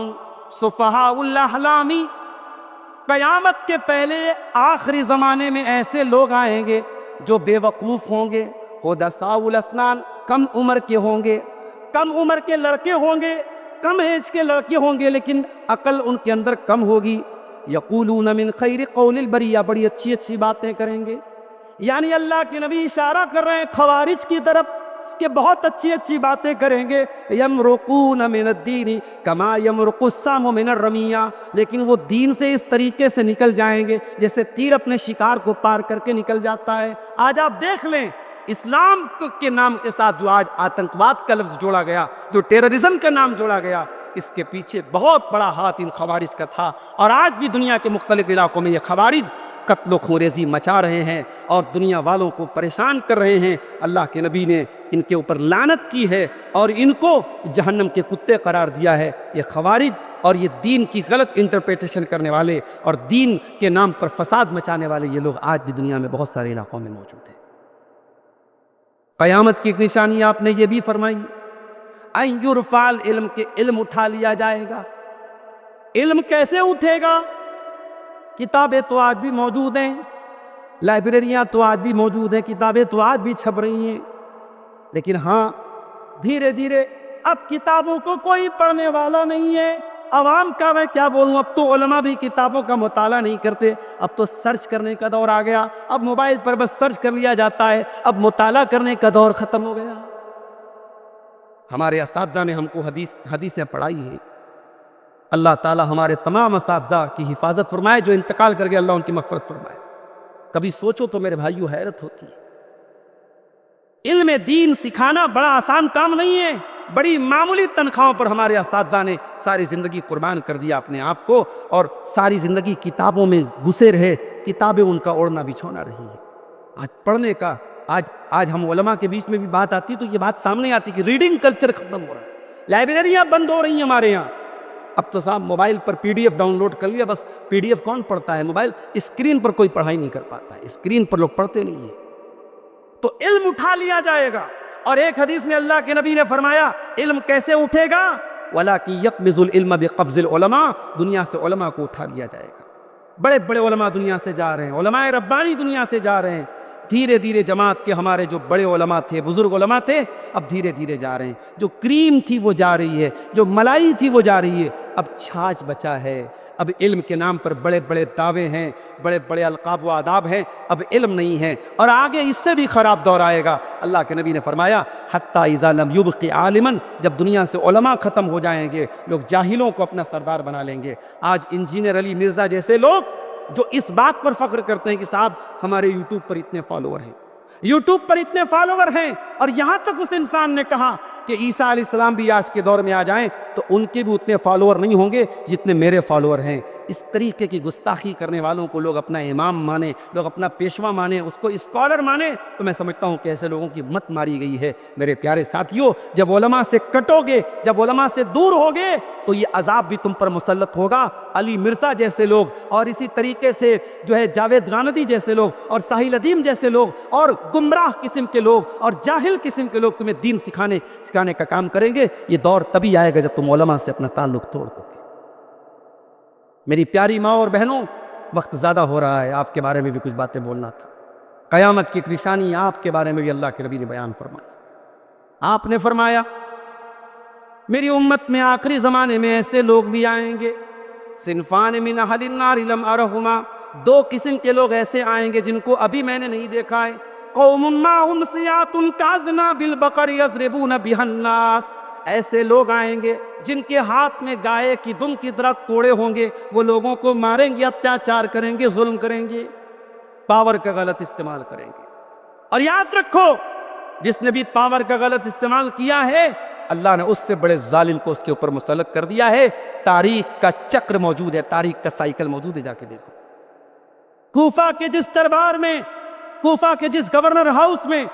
سفہاء الاحلام، قیامت کے پہلے آخری زمانے میں ایسے لوگ آئیں گے جو بے وقوف ہوں گے، حدثاء الاسنان، کم عمر کے ہوں گے، کم عمر کے لڑکے ہوں گے، کم ایج کے لڑکے ہوں گے، لیکن عقل ان کے اندر کم ہوگی۔ یقولون من خیر قول البریہ، بڑی اچھی اچھی باتیں کریں گے۔ یعنی اللہ کے نبی اشارہ کر رہے ہیں خوارج کی طرف کہ بہت اچھی اچھی باتیں کریں گے۔ یمرقون من الدین کما یمرق السام من الرمیہ، لیکن وہ دین سے اس طریقے سے نکل جائیں گے جیسے تیر اپنے شکار کو پار کر کے نکل جاتا ہے۔ آج آپ دیکھ لیں اسلام کے نام کے ساتھ جو آج آتنکواد کا لفظ جوڑا گیا، جو ٹیررزم کا نام جوڑا گیا، اس کے پیچھے بہت بڑا ہاتھ ان خوارج کا تھا، اور آج بھی دنیا کے مختلف علاقوں میں یہ خوارج قتل و خونریزی مچا رہے ہیں اور دنیا والوں کو پریشان کر رہے ہیں۔ اللہ کے نبی نے ان کے اوپر لعنت کی ہے اور ان کو جہنم کے کتے قرار دیا ہے۔ یہ خوارج اور یہ دین کی غلط انٹرپریٹیشن کرنے والے اور دین کے نام پر فساد مچانے والے یہ لوگ آج بھی دنیا میں بہت سارے علاقوں میں موجود ہیں۔ قیامت کی ایک نشانی آپ نے یہ بھی فرمائی، ان یرفع العلم، کہ علم اٹھا لیا جائے گا۔ علم کیسے اٹھے گا؟ کتابیں تو آج بھی موجود ہیں، لائبریریاں تو آج بھی موجود ہیں، کتابیں تو آج بھی چھپ رہی ہیں، لیکن ہاں دھیرے دھیرے اب کتابوں کو کوئی پڑھنے والا نہیں ہے۔ عوام کا میں کیا بولوں، اب تو علماء بھی کتابوں کا مطالعہ نہیں کرتے، اب تو سرچ کرنے کا دور آ گیا، اب موبائل پر بس سرچ کر لیا جاتا ہے، اب مطالعہ کرنے کا دور ختم ہو گیا۔ ہمارے اساتذہ نے ہم کو حدیثیں پڑھائی ہیں۔ اللہ تعالی ہمارے تمام اساتذہ کی حفاظت فرمائے، جو انتقال کر گئے اللہ ان کی مغفرت فرمائے۔ کبھی سوچو تو میرے بھائیو حیرت ہوتی ہے، علم دین سکھانا بڑا آسان کام نہیں ہے۔ بڑی معمولی تنخواہوں پر ہمارے اساتذہ نے ساری زندگی قربان کر دیا اپنے آپ کو، اور ساری زندگی کتابوں میں گھسے رہے، کتابیں ان کا اوڑھنا بچھونا رہی ہے۔ آج پڑھنے کا آج ہم علماء کے بیچ میں بھی بات آتی تو یہ بات سامنے آتی کہ ریڈنگ کلچر ختم ہو رہا ہے، لائبریریاں بند ہو رہی ہیں ہمارے یہاں۔ اب تو صاحب موبائل پر P D F download کر لیا، بس پی ڈی ایف کون پڑھتا ہے؟ موبائل اسکرین پر کوئی پڑھائی نہیں کر پاتا ہے، اسکرین پر لوگ پڑھتے نہیں ہیں۔ تو علم اٹھا لیا جائے گا، اور ایک حدیث میں اللہ کے نبی نے فرمایا علم کیسے اٹھے گا؟ وَلَكِنْ يَقْبِضُ الْعِلْمَ بِقَبْضِ الْعُلَمَاءِ، دنیا سے علماء کو اٹھا لیا جائے گا۔ بڑے بڑے علماء دنیا سے جا رہے ہیں، علماء ربانی دنیا سے جا رہے ہیں۔ دھیرے دھیرے جماعت کے ہمارے جو بڑے علماء تھے، بزرگ علماء تھے، اب دھیرے دھیرے جا رہے ہیں۔ جو کریم تھی وہ جا رہی ہے، جو ملائی تھی وہ جا رہی ہے، اب چھاچھ بچا ہے۔ اب علم کے نام پر بڑے بڑے دعوے ہیں، بڑے بڑے القاب و آداب ہیں، اب علم نہیں ہے، اور آگے اس سے بھی خراب دور آئے گا۔ اللہ کے نبی نے فرمایا حتی اذا لم یبق عالما، جب دنیا سے علماء ختم ہو جائیں گے، لوگ جاہلوں کو اپنا سردار بنا لیں گے۔ آج انجینئر علی مرزا جیسے لوگ جو اس بات پر فخر کرتے ہیں کہ صاحب ہمارے یوٹیوب پر اتنے فالوور ہیں، یوٹیوب پر اتنے فالوور ہیں، اور یہاں تک اس انسان نے کہا کہ عیسیٰ علیہ السلام بھی آج کے دور میں آ جائیں تو ان کے بھی اتنے فالوور نہیں ہوں گے جتنے میرے فالوور ہیں۔ اس طریقے کی گستاخی کرنے والوں کو لوگ اپنا امام مانیں، لوگ اپنا پیشوا مانیں، اس کو اسکالر مانیں، تو میں سمجھتا ہوں کہ ایسے لوگوں کی مت ماری گئی ہے۔ میرے پیارے ساتھیوں، جب علماء سے کٹو گے، جب علماء سے دور ہوگے تو یہ عذاب بھی تم پر مسلط ہوگا۔ علی مرزا جیسے لوگ، اور اسی طریقے سے جو ہے جاوید غامدی جیسے لوگ، اور ساحل ادیم جیسے لوگ، اور گمراہ قسم کے لوگ اور جاہل قسم کے لوگ تمہیں دین سکھانے کا کام کریں گے۔ یہ دور تبھی آئے گا جب تم علماء سے اپنا تعلق توڑ دو گے۔ میری پیاری ماں اور بہنوں، وقت زیادہ ہو رہا ہے، آپ کے بارے میں بھی کچھ باتیں بولنا تھا۔ قیامت کی ایک نشانی آپ کے بارے میں بھی اللہ کے نبی نے بیان فرمائی۔ آپ نے فرمایا میری امت میں آخری زمانے میں ایسے لوگ بھی آئیں گے، صنفان من اہل النار لم ارہما، دو قسم کے لوگ ایسے آئیں گے جن کو ابھی میں نے نہیں دیکھا ہے۔ قوم معہم سیات کاذناب البقر یضربون بها الناس، ایسے لوگ آئیں گے جن کے ہاتھ میں گائے کی دم کی طرح کوڑے ہوں گے، وہ لوگوں کو ماریں گے، اتیاچار کریں گے، ظلم کریں گے، پاور کا غلط استعمال کریں گے۔ اور یاد رکھو، جس نے بھی پاور کا غلط استعمال کیا ہے، اللہ نے اس سے بڑے ظالم کو اس کے اوپر مسلط کر دیا ہے۔ تاریخ کا چکر موجود ہے، تاریخ کا سائیکل موجود ہے، جا کے دیکھو۔ کوفہ کے جس دربار میں، کوفہ کے جس گورنر ہاؤس میں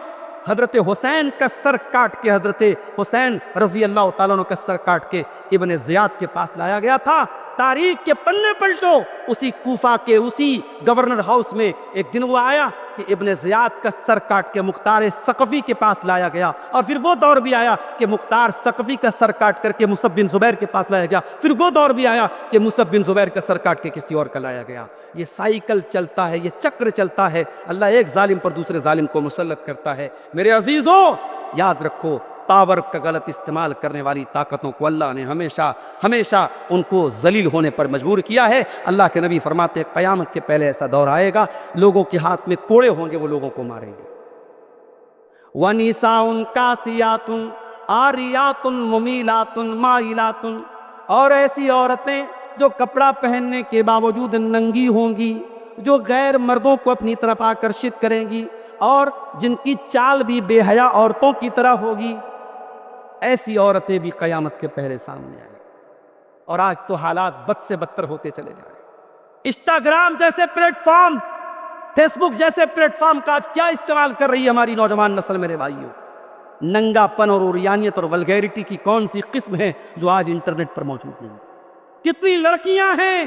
حضرت حسین کا سر کاٹ کے، حضرت حسین رضی اللہ تعالیٰ عنہ کا سر کاٹ کے ابن زیاد کے پاس لایا گیا تھا، تاریخ کے پنے پلٹو، اسی کوفہ کے اسی گورنر ہاؤس میں ایک دن وہ آیا، کہ ابن زیاد کا سر کاٹ کے مختار ثقفی کے پاس لایا گیا، اور پھر وہ دور بھی آیا کہ مختار ثقفی کا سر کاٹ کر کے مصعب بن زبیر کے پاس لایا گیا، پھر وہ دور بھی آیا کہ مصعب بن زبیر کا سر کاٹ کے کسی اور کا لایا گیا۔ یہ سائیکل چلتا ہے، یہ چکر چلتا ہے، اللہ ایک ظالم پر دوسرے ظالم کو مسلط کرتا ہے۔ میرے عزیزوں، یاد رکھو، پاور کا غلط استعمال کرنے والی طاقتوں کو اللہ نے ہمیشہ ان کو ذلیل ہونے پر مجبور کیا ہے۔ اللہ کے نبی فرماتے ہیں قیامت کے پہلے ایسا دور آئے گا، لوگوں کے ہاتھ میں کوڑے ہوں گے، وہ لوگوں کو ماریں گے۔ وَنِسَاءٌ كَاسِيَاتٌ عَارِيَاتٌ مُمِيلَاتٌ مَائِلَاتٌ، اور ایسی عورتیں جو کپڑا پہننے کے باوجود ننگی ہوں گی، جو غیر مردوں کو اپنی طرف آکرشت کریں گی، اور جن کی چال بھی بے حیا عورتوں کی طرح ہوگی، ایسی عورتیں بھی قیامت کے پہلے سامنے آئیں۔ اور آج تو حالات بد سے بدتر ہوتے چلے جا رہے ہیں۔ انسٹاگرام جیسے پلیٹ فارم، فیس بک جیسے پلیٹ فارم کا آج کیا استعمال کر رہی ہے ہماری نوجوان نسل؟ میرے بھائیوں، ننگا پن اور اوریانیت اور ولگیرٹی کی کون سی قسم ہے جو آج انٹرنیٹ پر موجود نہیں؟ کتنی لڑکیاں ہیں،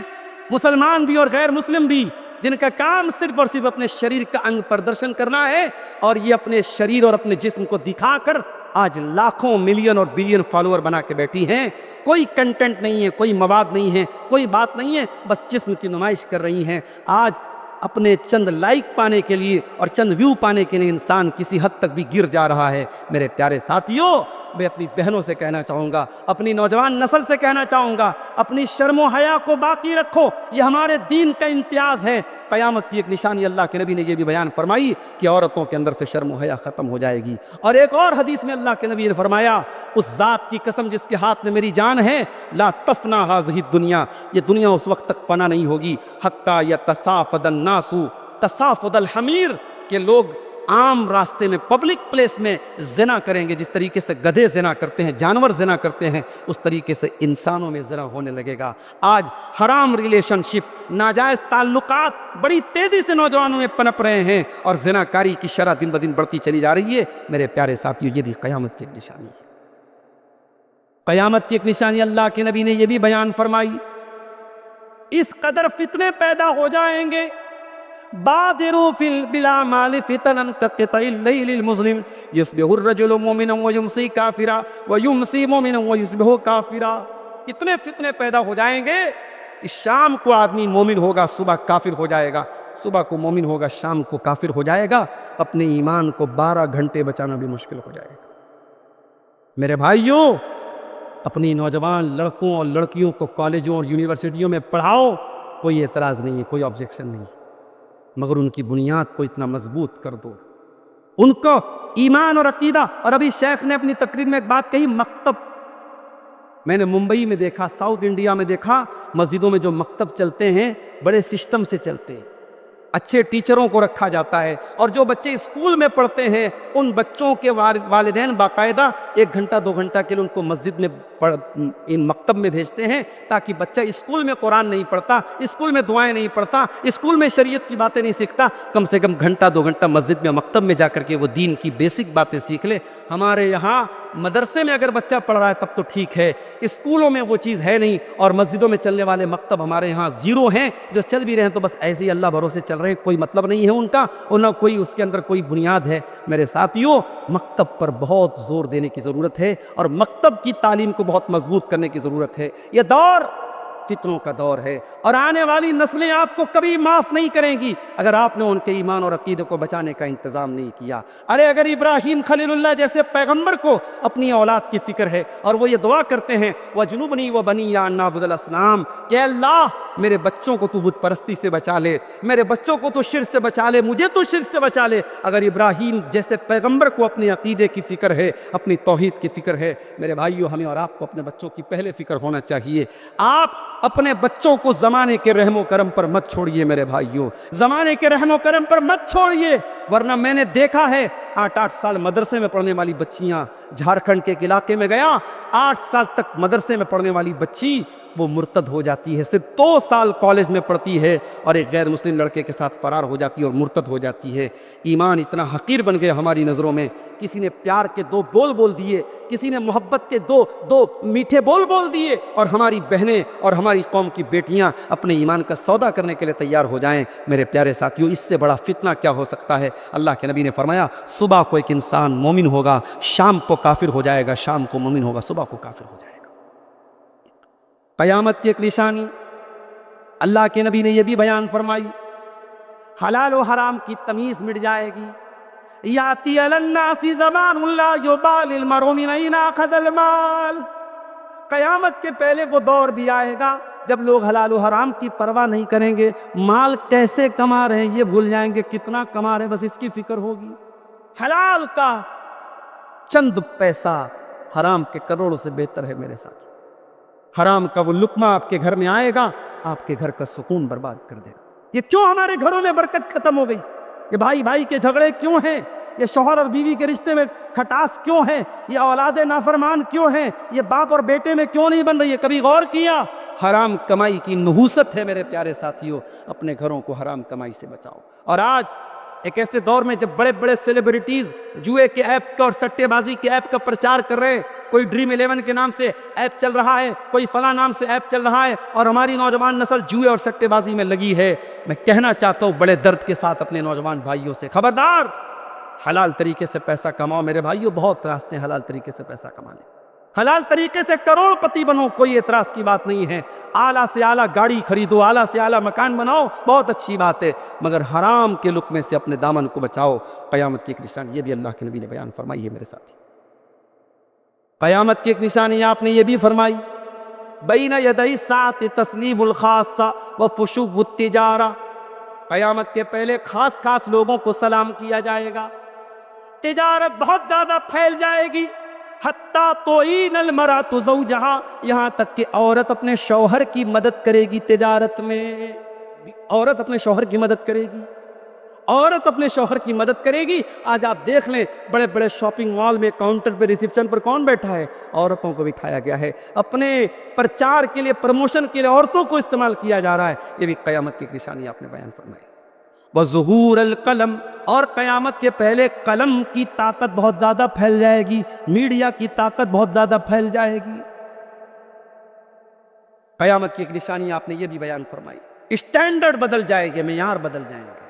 مسلمان بھی اور غیر مسلم بھی، جن کا کام صرف اور صرف اپنے شریر کا انگ پردرشن کرنا ہے، اور یہ اپنے شریر اور اپنے جسم کو دکھا کر آج لاکھوں ملین اور بلین فالوور بنا کے بیٹھی ہیں۔ کوئی کنٹینٹ نہیں ہے، کوئی مواد نہیں ہے، کوئی بات نہیں ہے، بس جسم کی نمائش کر رہی ہیں۔ آج اپنے چند لائک پانے کے لیے اور چند ویو پانے کے لیے انسان کسی حد تک بھی گر جا رہا ہے۔ میرے پیارے ساتھیوں، میں اپنی بہنوں سے کہنا چاہوں گا، اپنی نوجوان نسل سے کہنا چاہوں گا، اپنی شرم و حیا کو باقی رکھو، یہ ہمارے دین کا امتیاز ہے۔ قیامت کی ایک نشانی اللہ کے نبی نے یہ بھی بیان فرمائی کہ عورتوں کے اندر سے شرم و حیا ختم ہو جائے گی۔ اور ایک اور حدیث میں اللہ کے نبی نے فرمایا، اس ذات کی قسم جس کے ہاتھ میں میری جان ہے، لا تفنا هذه الدنیا، یہ دنیا اس وقت تک فنا نہیں ہوگی، حتی یتصافد الناس تصافد الحمیر، کہ لوگ عام راستے میں، پبلک پلیس میں زنا کریں گے، جس طریقے سے گدھے زنا کرتے ہیں، جانور زنا کرتے ہیں، اس طریقے سے انسانوں میں زنا ہونے لگے گا۔ آج حرام ریلیشن شپ، ناجائز تعلقات بڑی تیزی سے نوجوانوں میں پنپ رہے ہیں، اور زنا کاری کی شرح دن بدن بڑھتی چلی جا رہی ہے۔ میرے پیارے ساتھیو، یہ بھی قیامت کی ایک نشانی ہے۔ قیامت کی ایک نشانی اللہ کے نبی نے یہ بھی بیان فرمائی، اس قدر فتنے پیدا ہو جائیں گے، بادروا بالاعمال فتنا كقطع الليل المظلم يصبح الرجل مؤمنا ويمسي كافرا ويمسي مؤمنا ويصبح كافرا۔ اتنے فتنے پیدا ہو جائیں گے، شام کو آدمی مومن ہوگا، صبح کافر ہو جائے گا، صبح کو مومن ہوگا، شام کو کافر ہو جائے گا، اپنے ایمان کو 12 گھنٹے بچانا بھی مشکل ہو جائے گا۔ میرے بھائیوں، اپنی نوجوان لڑکوں اور لڑکیوں کو کالجوں اور یونیورسٹیوں میں پڑھاؤ، کوئی اعتراض نہیں ہے، کوئی آبجیکشن نہیں، مگر ان کی بنیاد کو اتنا مضبوط کر دو، ان کو ایمان اور عقیدہ۔ اور ابھی شیخ نے اپنی تقریر میں ایک بات کہی، مکتب، میں نے ممبئی میں دیکھا، ساؤتھ انڈیا میں دیکھا، مسجدوں میں جو مکتب چلتے ہیں بڑے سسٹم سے چلتے ہیں، اچھے ٹیچروں کو رکھا جاتا ہے، اور جو بچے اسکول میں پڑھتے ہیں ان بچوں کے والدین باقاعدہ 1 گھنٹہ 2 گھنٹہ کے لیے ان کو مسجد میں ان مکتب میں بھیجتے ہیں، تاکہ بچہ اسکول میں قرآن نہیں پڑھتا، اسکول میں دعائیں نہیں پڑھتا، اسکول میں شریعت کی باتیں نہیں سیکھتا، کم سے کم گھنٹہ 2 گھنٹہ مسجد میں مکتب میں جا کر کے وہ دین کی بیسک باتیں سیکھ لے۔ ہمارے یہاں مدرسے میں اگر بچہ پڑھ رہا ہے تب تو ٹھیک ہے، اسکولوں میں وہ چیز ہے نہیں، اور مسجدوں میں چلنے والے مکتب ہمارے یہاں 0 ہیں، جو چل بھی رہے ہیں تو بس ایسے ہی اللہ بھروسے چل رہے ہیں، کوئی مطلب نہیں ہے ان کا، اور نہ کوئی اس کے اندر کوئی بنیاد ہے۔ میرے ساتھیوں، مکتب پر بہت زور دینے کی ضرورت ہے، اور مکتب کی تعلیم کو بہت مضبوط کرنے کی ضرورت ہے۔ یہ دور فتنوں کا دور ہے، اور آنے والی نسلیں آپ کو کبھی معاف نہیں کریں گی اگر آپ نے ان کے ایمان اور عقیدے کو بچانے کا انتظام نہیں کیا۔ ارے اگر ابراہیم خلیل اللہ جیسے پیغمبر کو اپنی اولاد کی فکر ہے، اور وہ یہ دعا کرتے ہیں وَجُنُوبْنِي وَبَنِيَّ أَن نَّعْبُدَ الْأَصْنَامَ، کہ اللہ میرے بچوں کو تو بت پرستی سے بچا لے، میرے بچوں کو تو شرک سے بچا لے، مجھے تو شرک سے بچا لے۔ اگر ابراہیم جیسے پیغمبر کو اپنے عقیدے کی فکر ہے، اپنی توحید کی فکر ہے، میرے بھائیوں، ہمیں اور آپ کو اپنے بچوں کی پہلے فکر ہونا چاہیے۔ آپ اپنے بچوں کو زمانے کے رحم و کرم پر مت چھوڑیے، میرے بھائیوں، زمانے کے رحم و کرم پر مت چھوڑیے، ورنہ میں نے دیکھا ہے 8 سال مدرسے میں پڑھنے والی بچیاں، جھارکھنڈ کے علاقے میں گیا، 8 سال تک مدرسے میں پڑھنے والی بچی وہ مرتد ہو جاتی ہے، صرف 2 سال کالج میں پڑھتی ہے اور ایک غیر مسلم لڑکے کے ساتھ فرار ہو جاتی ہے اور مرتد ہو جاتی ہے۔ ایمان اتنا حقیر بن گیا ہماری نظروں میں، کسی نے پیار کے دو بول بول دیے، کسی نے محبت کے دو میٹھے بول بول دیے، اور ہماری بہنیں اور ہماری قوم کی بیٹیاں اپنے ایمان کا سودا کرنے کے لیے تیار ہو جائیں۔ میرے پیارے ساتھیوں، اس سے بڑا فتنہ کیا ہو سکتا ہے؟ اللہ کے نبی نے فرمایا صبح کو ایک انسان مومن ہوگا، شام کو کافر ہو جائے گا، شام کو مومن ہوگا، صبح کو کافر ہو جائے گا۔ قیامت کی ایک نشانی اللہ کے نبی نے یہ بھی بیان فرمائی، حلال و حرام کی تمیز مٹ جائے گی۔ یاتی علی الناس زمان لا یبالی المرء من این اخذ المال، قیامت کے پہلے وہ دور بھی آئے گا جب لوگ حلال و حرام کی پرواہ نہیں کریں گے، مال کیسے کما رہے ہیں یہ بھول جائیں گے، کتنا کما رہے ہیں بس اس کی فکر ہوگی۔ حلال کا چند پیسہ حرام کے کروڑوں سے بہتر ہے میرے ساتھ۔ حرام کا وہ لقمہ آپ کے گھر میں آئے گا، آپ کے گھر کا سکون برباد کر دے گا۔ یہ کیوں ہمارے گھروں میں برکت ختم ہو گئی؟ یہ بھائی بھائی کے جھگڑے کیوں ہیں؟ یہ شوہر اور بیوی کے رشتے میں کھٹاس کیوں ہے؟ یہ اولاد نافرمان کیوں ہیں؟ یہ باپ اور بیٹے میں کیوں نہیں بن رہی ہے؟ کبھی غور کیا؟ حرام کمائی کی نحوست ہے میرے پیارے ساتھیوں، اپنے گھروں کو حرام کمائی سے بچاؤ۔ اور آج ایک ایسے دور میں جب بڑے بڑے سیلیبریٹیز جوئے کے ایپ کا اور سٹے بازی کے ایپ کا پرچار کر رہے ہیں، کوئی ڈریم 11 کے نام سے ایپ چل رہا ہے، کوئی فلاں نام سے ایپ چل رہا ہے، اور ہماری نوجوان نسل جوئے اور سٹے بازی میں لگی ہے، میں کہنا چاہتا ہوں بڑے درد کے ساتھ اپنے نوجوان بھائیوں سے، خبردار، حلال طریقے سے پیسہ کماؤ میرے بھائیوں، بہت راستے ہیں حلال طریقے سے پیسہ کمانے، حلال طریقے سے کروڑ پتی بنو، کوئی اعتراض کی بات نہیں ہے، اعلیٰ سے اعلیٰ گاڑی خریدو، اعلیٰ سے اعلیٰ مکان بناؤ، بہت اچھی بات ہے، مگر حرام کے لقمے سے اپنے دامن کو بچاؤ۔ قیامت کی ایک نشانی یہ بھی اللہ کے نبی نے بیان فرمائی ہے میرے ساتھی۔ قیامت کی ایک نشانی آپ نے یہ بھی فرمائی، بین یدی الساعۃ تسلیم الخاصہ وفشو التجارہ، قیامت کے پہلے خاص خاص لوگوں کو سلام کیا جائے گا، تجارت بہت زیادہ پھیل جائے گی، حتیٰ توئین المرأۃ زوجہا، یہاں تک کہ عورت اپنے شوہر کی مدد کرے گی تجارت میں، عورت اپنے شوہر کی مدد کرے گی، عورت اپنے شوہر کی مدد کرے گی۔ آج آپ دیکھ لیں بڑے بڑے شاپنگ مال میں کاؤنٹر پہ ریسیپشن پر کون بیٹھا ہے؟ عورتوں کو بٹھایا گیا ہے، اپنے پرچار کے لیے پروموشن کے لیے عورتوں کو استعمال کیا جا رہا ہے، یہ بھی قیامت کی نشانی آپ نے بیان فرمائی۔ وظہور القلم، اور قیامت کے پہلے قلم کی طاقت بہت زیادہ پھیل جائے گی، میڈیا کی طاقت بہت زیادہ پھیل جائے گی۔ قیامت کی ایک نشانی آپ نے یہ بھی بیان فرمائی، اسٹینڈرڈ بدل جائے گے، معیار بدل جائیں گے۔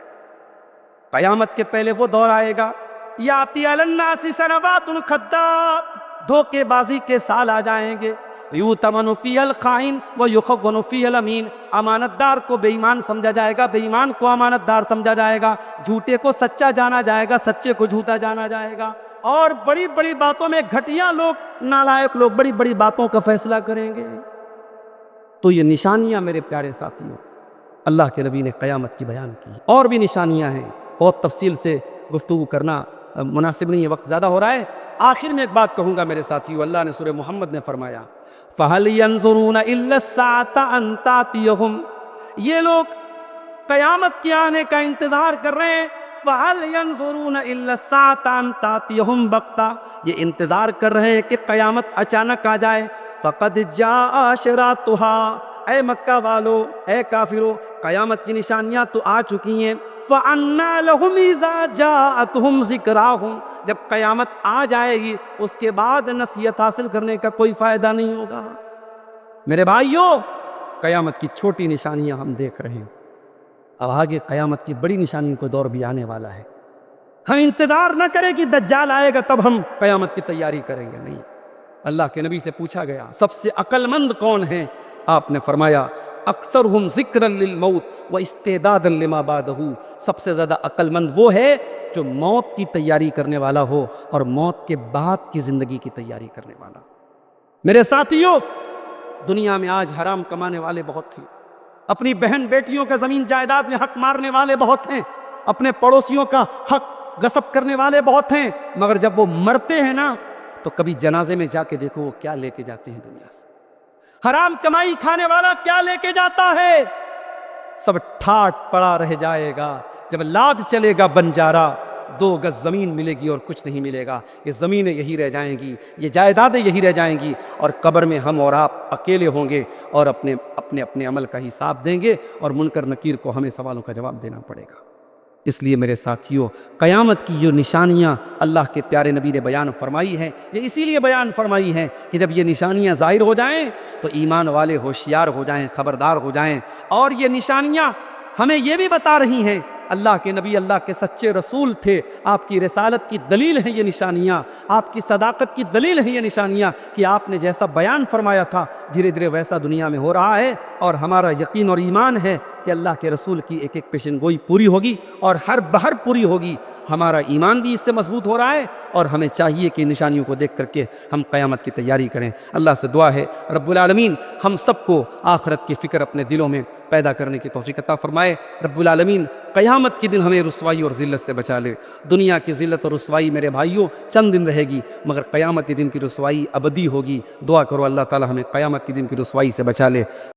قیامت کے پہلے وہ دور آئے گا، یاتی علی الناس سنوات خداعۃ، دھوکے بازی کے سال آ جائیں گے، یؤتمن فیہ الخائن ویخون فیہ الامین، امانت دار کو بے ایمان سمجھا جائے گا، بے ایمان کو امانت دار سمجھا جائے گا، جھوٹے کو سچا جانا جائے گا، سچے کو جھوٹا جانا جائے گا، اور بڑی بڑی باتوں میں گھٹیا لوگ، نالائق لوگ بڑی بڑی باتوں کا فیصلہ کریں گے۔ تو یہ نشانیاں میرے پیارے ساتھیوں اللہ کے نبی نے قیامت کی بیان کی، اور بھی نشانیاں ہیں، بہت تفصیل سے گفتگو کرنا مناسب نہیں ہے، وقت زیادہ ہو رہا ہے۔ آخر میں ایک بات کہوں گا میرے ساتھیوں، اللہ نے سورہ محمد نے فرمایا فَهَلْ يَنظُرُونَ إِلَّا السَّاعَةَ أَن تَأْتِيَهُمْ، یہ لوگ قیامت کے آنے کا انتظار کر رہے ہیں، فَهَلْ يَنظُرُونَ إِلَّا السَّاعَةَ أَن تَأْتِيَهُمْ بَغْتَةً، یہ انتظار کر رہے ہیں کہ قیامت اچانک آ جائے، فَقَدْ جَاءَ أَشْرَاطُهَا، اے مکہ والو، اے کافرو، قیامت کی نشانیاں تو آ چکی ہیں، فَأَنَّىٰ لَهُمْ إِذَا جَاءَتْهُمْ ذِكْرَاهُمْ، جب قیامت آ جائے گی اس کے بعد نصیحت حاصل کرنے کا کوئی فائدہ نہیں ہوگا۔ میرے بھائیوں، قیامت کی چھوٹی نشانیاں ہم دیکھ رہے ہیں، اب آگے قیامت کی بڑی نشانیوں کا دور بھی آنے والا ہے۔ ہم انتظار نہ کریں کہ دجال آئے گا تب ہم قیامت کی تیاری کریں گے، نہیں۔ اللہ کے نبی سے پوچھا گیا سب سے عقل مند کون ہیں؟ آپ نے فرمایا اکثرہم ذکرا للموت واستعدادا لما بعدہ، سب سے زیادہ عقل مند وہ ہے جو موت کی تیاری کرنے والا ہو اور موت کے بعد کی زندگی کی تیاری کرنے والا۔ میرے ساتھیوں، دنیا میں آج حرام کمانے والے بہت ہیں، اپنی بہن بیٹیوں کا زمین جائیداد میں حق مارنے والے بہت ہیں، اپنے پڑوسیوں کا حق غصب کرنے والے بہت ہیں، مگر جب وہ مرتے ہیں نا تو کبھی جنازے میں جا کے دیکھو وہ کیا لے کے جاتے ہیں دنیا سے۔ حرام کمائی کھانے والا کیا لے کے جاتا ہے؟ سب ٹھاٹ پڑا رہ جائے گا، جب لاد چلے گا بنجارا، 2 گز زمین ملے گی اور کچھ نہیں ملے گا. یہ زمینیں یہی رہ جائیں گی, یہ جائیدادیں یہی رہ جائیں گی, اور قبر میں ہم اور آپ اکیلے ہوں گے اور اپنے عمل کا حساب دیں گے, اور منکر نکیر کو ہمیں سوالوں کا جواب دینا پڑے گا. اس لیے میرے ساتھیوں, قیامت کی جو نشانیاں اللہ کے پیارے نبی نے بیان فرمائی ہیں, یہ اسی لیے بیان فرمائی ہیں کہ جب یہ نشانیاں ظاہر ہو جائیں تو ایمان والے ہوشیار ہو جائیں, خبردار ہو جائیں. اور یہ نشانیاں ہمیں یہ بھی بتا رہی ہیں, اللہ کے نبی اللہ کے سچے رسول تھے, آپ کی رسالت کی دلیل ہیں یہ نشانیاں, آپ کی صداقت کی دلیل ہیں یہ نشانیاں, کہ آپ نے جیسا بیان فرمایا تھا دھیرے دھیرے ویسا دنیا میں ہو رہا ہے. اور ہمارا یقین اور ایمان ہے کہ اللہ کے رسول کی ایک ایک پیشن گوئی پوری ہوگی اور ہر بہر پوری ہوگی. ہمارا ایمان بھی اس سے مضبوط ہو رہا ہے, اور ہمیں چاہیے کہ نشانیوں کو دیکھ کر کے ہم قیامت کی تیاری کریں. اللہ سے دعا ہے رب العالمین ہم سب کو آخرت کی فکر اپنے دلوں میں پیدا کرنے کی توفیق عطا فرمائے. رب العالمین قیامت کے دن ہمیں رسوائی اور ذلت سے بچا لے. دنیا کی ذلت اور رسوائی میرے بھائیوں چند دن رہے گی, مگر قیامت کے دن کی رسوائی ابدی ہوگی. دعا کرو اللہ تعالی ہمیں قیامت کے دن کی رسوائی سے بچا لے.